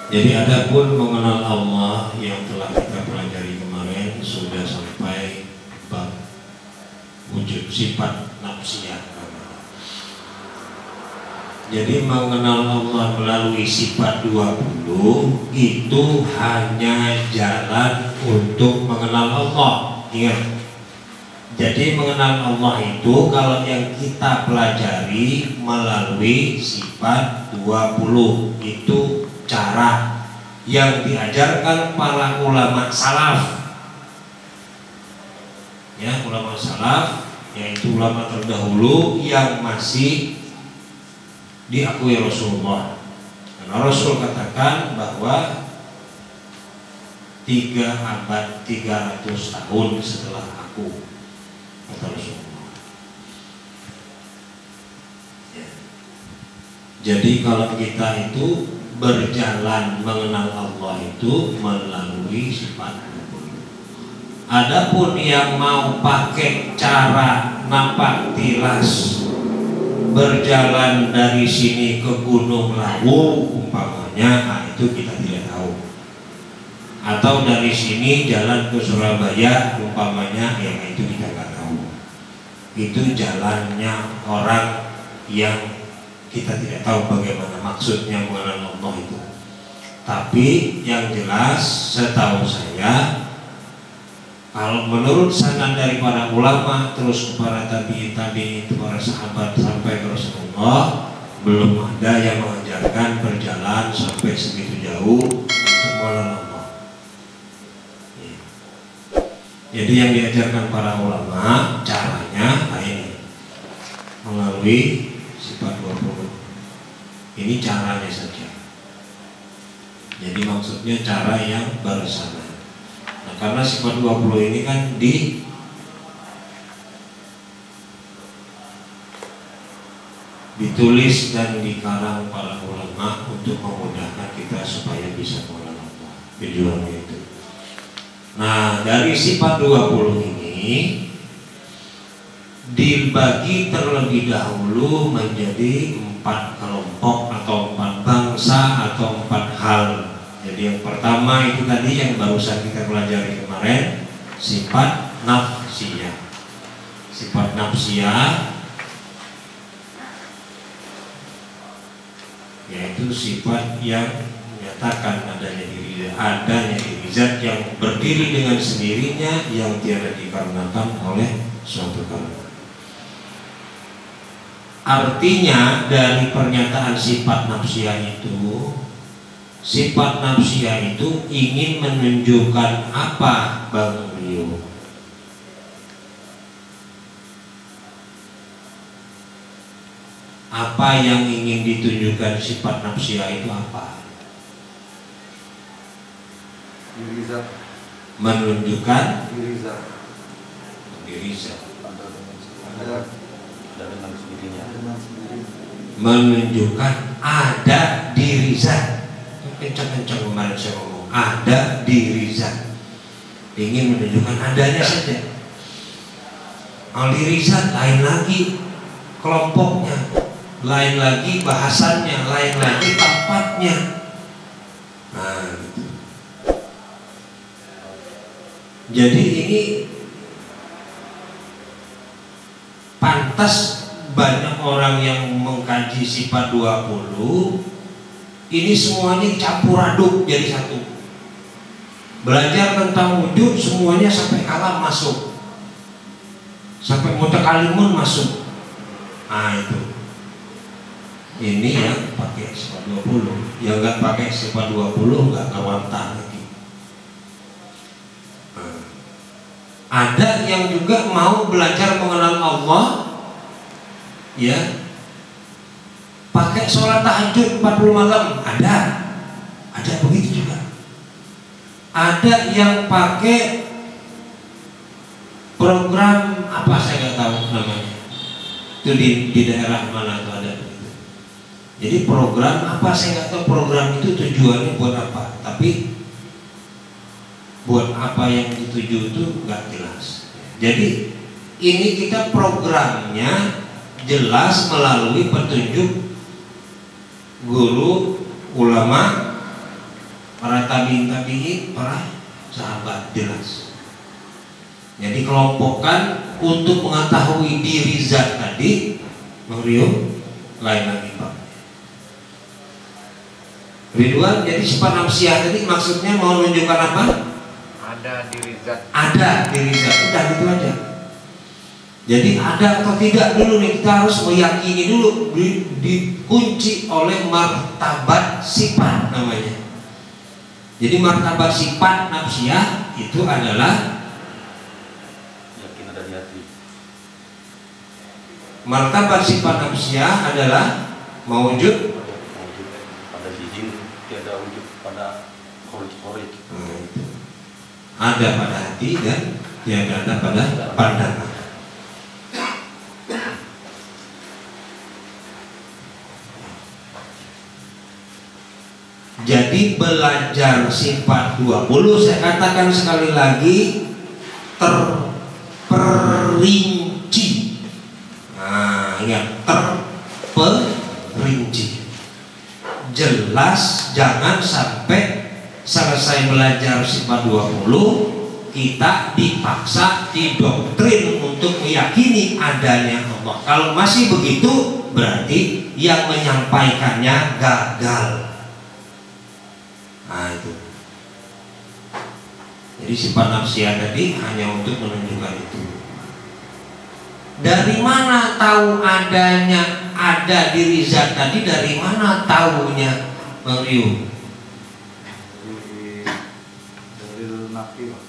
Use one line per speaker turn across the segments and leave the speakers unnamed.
Jadi adapun mengenal Allah yang telah kita pelajari kemarin sudah sampai bab wujud sifat nafsiyah. Jadi mengenal Allah melalui sifat 20 itu hanya jalan untuk mengenal Allah. Ingat. Jadi mengenal Allah itu kalau yang kita pelajari melalui sifat 20 itu cara yang diajarkan para ulama salaf. Ya, ulama salaf yaitu ulama terdahulu yang masih diakui Rasulullah. Karena Rasul katakan bahwa 3 abad 300 tahun setelah aku, kata Rasulullah. Ya. Jadi kalau kita itu berjalan mengenal Allah itu melalui sifat 20. Adapun yang mau pakai cara nampak tilas berjalan dari sini ke Gunung Lawu umpamanya, nah itu kita tidak tahu. Atau dari sini jalan ke Surabaya umpamanya, yang itu kita nggak tahu. Itu jalannya orang yang kita tidak tahu bagaimana maksudnya mengenal Allah itu. Tapi yang jelas setahu saya, kalau menurut sanad dari para ulama terus kepada tabi'in itu para sahabat sampai ke Rasulullah, belum ada yang mengajarkan berjalan sampai segitu jauh untuk mengenal Allah. Ya. Jadi yang diajarkan para ulama caranya ini melalui sifat 20. Ini caranya saja. Jadi maksudnya cara yang bersama. Karena sifat 20 ini kan ditulis dan dikarang para ulama untuk memudahkan kita supaya bisa mengenal Allah. Tujuannya itu. Nah, dari sifat 20 ini dibagi terlebih dahulu menjadi 4 kelompok atau 4 bangsa atau 4 hal. Jadi yang pertama itu tadi yang barusan kita pelajari kemarin, sifat nafsiyah. Sifat nafsiyah yaitu sifat yang menyatakan adanya diri zat yang berdiri dengan sendirinya yang tiada dikarenakan oleh suatu karena. Artinya dari pernyataan sifat nafsiyah itu, sifat nafsiyah itu ingin menunjukkan apa, Bang Rio? Apa yang ingin ditunjukkan sifat nafsiyah itu apa?
Diri zat.
Menunjukkan
diri zat. Ada dengan sendirinya.
Menunjukkan ada diri zat. Kencang-kencang kemarin saya ngomong, ada diri zat. Ingin menunjukkan adanya saja. Al diri zat lain lagi kelompoknya, lain lagi bahasannya, lain lagi tempatnya. Nah, gitu. Jadi ini pantas banyak orang yang mengkaji sifat 20 ini semuanya campur aduk jadi satu. Belajar tentang wujud semuanya sampai kalam masuk, sampai mutakalimun masuk. Nah itu. Ini yang pakai sifat 20. Yang nggak pakai sifat 20 nggak kawantah lagi. Nah. Ada yang juga mau belajar mengenal Allah, ya, pakai sholat tahajud 40 malam, ada begitu juga. Ada yang pakai program apa saya nggak tahu namanya, itu di daerah mana tuh ada begitu. Jadi program apa saya nggak tahu, program itu tujuannya buat apa, tapi buat apa yang dituju itu nggak jelas. Jadi ini kita programnya jelas melalui petunjuk guru ulama para tabi'in, para sahabat, jelas. Jadi kelompokkan untuk mengetahui diri zat tadi, Bang Rio, lain lagi Pak. Ridwan, jadi sifat nafsiyah tadi maksudnya mau menunjukkan apa?
Ada diri zat.
Ada diri zat, udah gitu aja. Jadi ada atau tidak dulu nih, kita harus meyakini dulu, dikunci oleh martabat sifat namanya. Jadi martabat sifat nafsiyah itu adalah
Yakin ada di hati.
martabat sifat nafsiyah adalah mewujud
Wujud pada izin, tiada wujud pada kholik.
ada pada hati dan tiada ada pada pandangan. Jadi belajar sifat 20, saya katakan sekali lagi, terperinci. Nah, ingat, terperinci. Jelas, jangan sampai selesai belajar sifat 20 kita dipaksa, didoktrin untuk meyakini adanya Allah. Kalau masih begitu, berarti yang menyampaikannya gagal. Nah itu. Jadi sifat nafsiyah tadi hanya untuk menunjukkan itu. Dari mana tahu adanya ada diri zat tadi? Dari mana tahunya, Bang Rio?
Dalil nakli, Pak.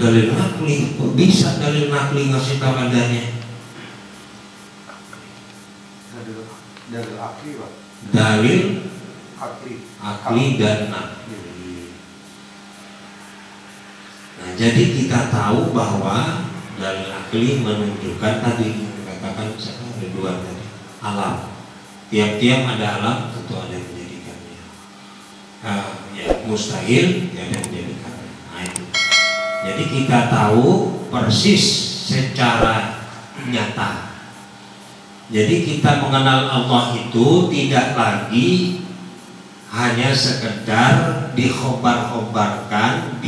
Dalil nakli. Kok bisa dalil nakli ngasih tahu adanya?
Dalil akli, Pak.
Dalil
Akli.
dan nakli. Nah, jadi kita tahu bahwa dalil akli menunjukkan tadi katakan ada dua tadi alam. Tiap-tiap ada alam tentu ada yang menjadikannya. Ya, mustahil ya ada yang menjadikannya. Nah itu. Jadi kita tahu persis secara nyata. Jadi kita mengenal Allah itu tidak lagi hanya sekedar dikhobar-khobarkan,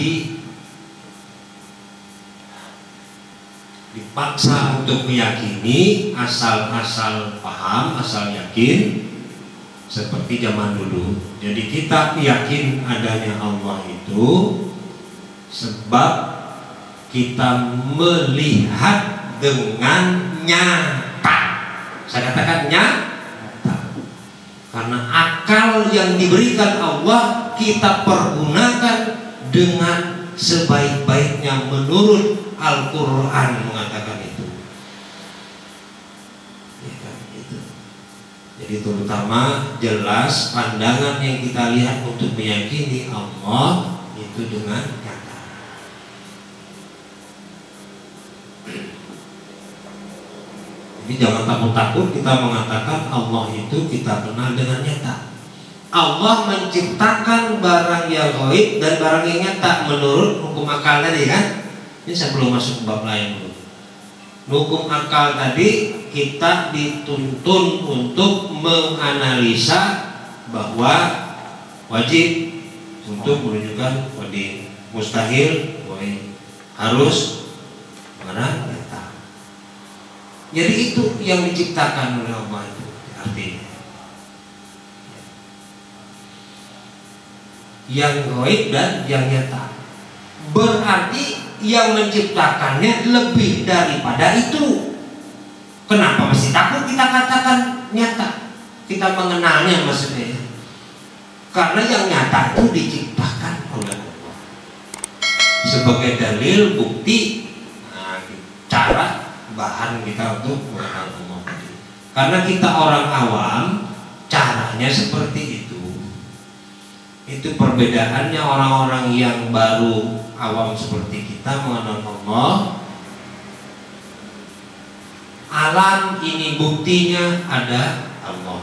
dipaksa untuk meyakini, asal-asal paham, asal yakin, seperti zaman dulu. Jadi kita yakin adanya Allah itu sebab kita melihat dengan nyata. Saya katakan nyata. Karena akal yang diberikan Allah kita pergunakan dengan sebaik-baiknya menurut Al-Quran mengatakan itu. Ya kan, itu. Jadi terutama jelas pandangan yang kita lihat untuk meyakini Allah itu dengan nyata. Jadi jangan takut-takut kita mengatakan Allah itu kita kenal dengan nyata. Allah menciptakan barang yang gaib dan barang yang nyata menurut hukum akal tadi kan. Ini saya belum masuk ke bab lain dulu. Hukum akal tadi kita dituntun untuk menganalisa bahwa wajib untuk menunjukkan wajib, mustahil harus mana. Jadi itu yang diciptakan oleh Allah itu artinya. Yang gaib dan yang nyata. Berarti yang menciptakannya lebih daripada itu. Kenapa masih takut kita katakan nyata? Kita mengenalnya maksudnya. Karena yang nyata itu diciptakan oleh Allah. Sebagai dalil, bukti, cara bahan kita untuk mengenal Allah. Karena kita orang awam, caranya seperti itu. Itu perbedaannya orang-orang yang baru awam seperti kita mengenal Allah. Alam ini buktinya ada Allah.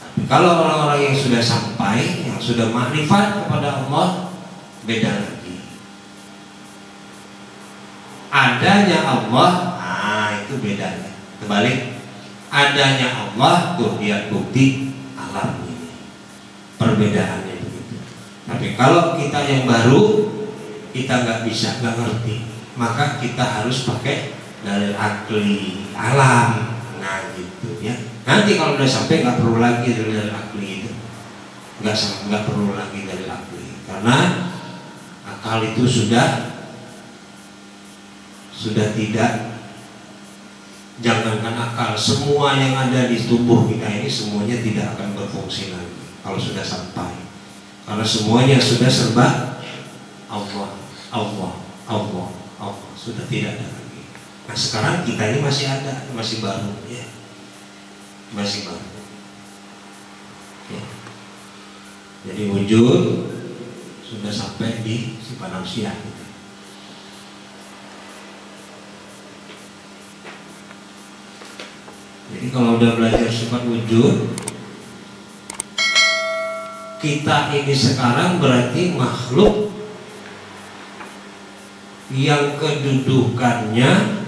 Tapi kalau orang-orang yang sudah sampai, yang sudah makrifat kepada Allah, beda lagi. Adanya Allah, itu bedanya. Kebalik, adanya Allah tuh lihat bukti alam ini. perbedaannya begitu. Tapi kalau kita yang baru, kita nggak bisa, nggak ngerti, maka kita harus pakai dalil akli alam. Nah gitu ya. Nanti kalau udah sampai nggak perlu lagi dalil akli itu, nggak perlu lagi dalil akli, karena akal itu sudah tidak. Jangankan akal, semua yang ada di tubuh kita ini semuanya tidak akan berfungsi lagi kalau sudah sampai, karena semuanya sudah serba Allah, sudah tidak ada lagi. Nah sekarang kita ini masih ada, masih baru ya, masih baru ya. Jadi wujud sudah sampai di sifat manusia gitu. Jadi kalau udah belajar sifat wujud, kita ini sekarang berarti makhluk yang kedudukannya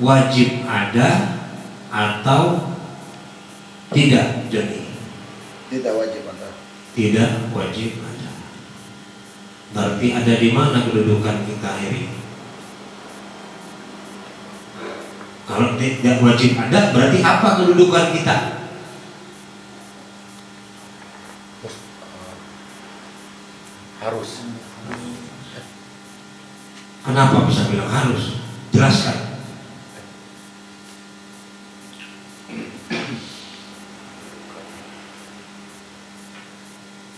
wajib ada atau tidak. Jadi
tidak wajib ada.
Tidak wajib ada. Berarti ada di mana kedudukan kita ini? Kalau tidak wajib ada, berarti apa kedudukan kita?
Harus.
Kenapa bisa bilang harus? Jelaskan.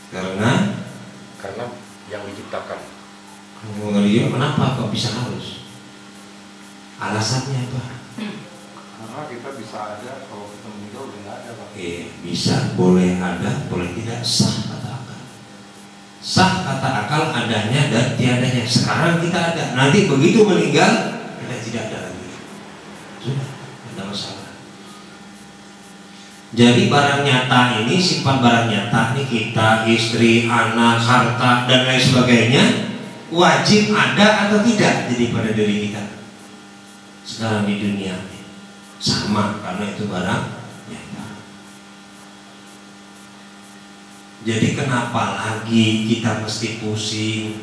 Karena yang diciptakan.
Kenapa kok bisa harus? Alasannya apa?
Karena kita bisa ada, kalau kita meninggal udah nggak ada, Pak.
Bisa, boleh ada, boleh tidak, sah kata akal. Sah kata akal adanya dan tiadanya. Sekarang kita ada, nanti begitu meninggal kita tidak ada lagi. Sudah, tidak ada masalah. Jadi barang nyata ini, sifat barang nyata ini, kita, istri, anak, harta dan lain sebagainya, wajib ada atau tidak jadi pada diri kita sekarang di dunia sama, karena itu barang nyata. Jadi kenapa lagi kita mesti pusing?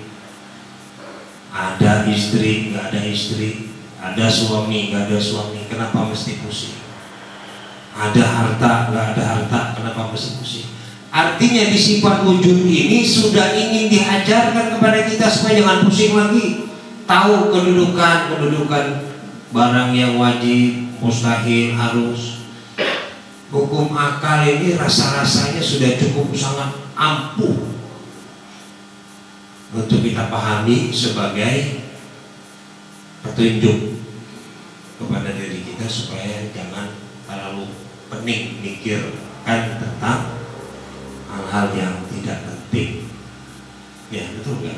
Ada istri, nggak ada istri, ada suami, nggak ada suami, kenapa mesti pusing? Ada harta, nggak ada harta, kenapa mesti pusing? Artinya di sifat wujud ini sudah ingin diajarkan kepada kita supaya jangan pusing lagi. Tahu kedudukan barang yang wajib, mustahil, harus. Hukum akal ini rasa-rasanya sudah cukup sangat ampuh untuk kita pahami sebagai petunjuk kepada diri kita supaya jangan terlalu pening mikirkan tentang hal-hal yang tidak penting. Ya betul nggak?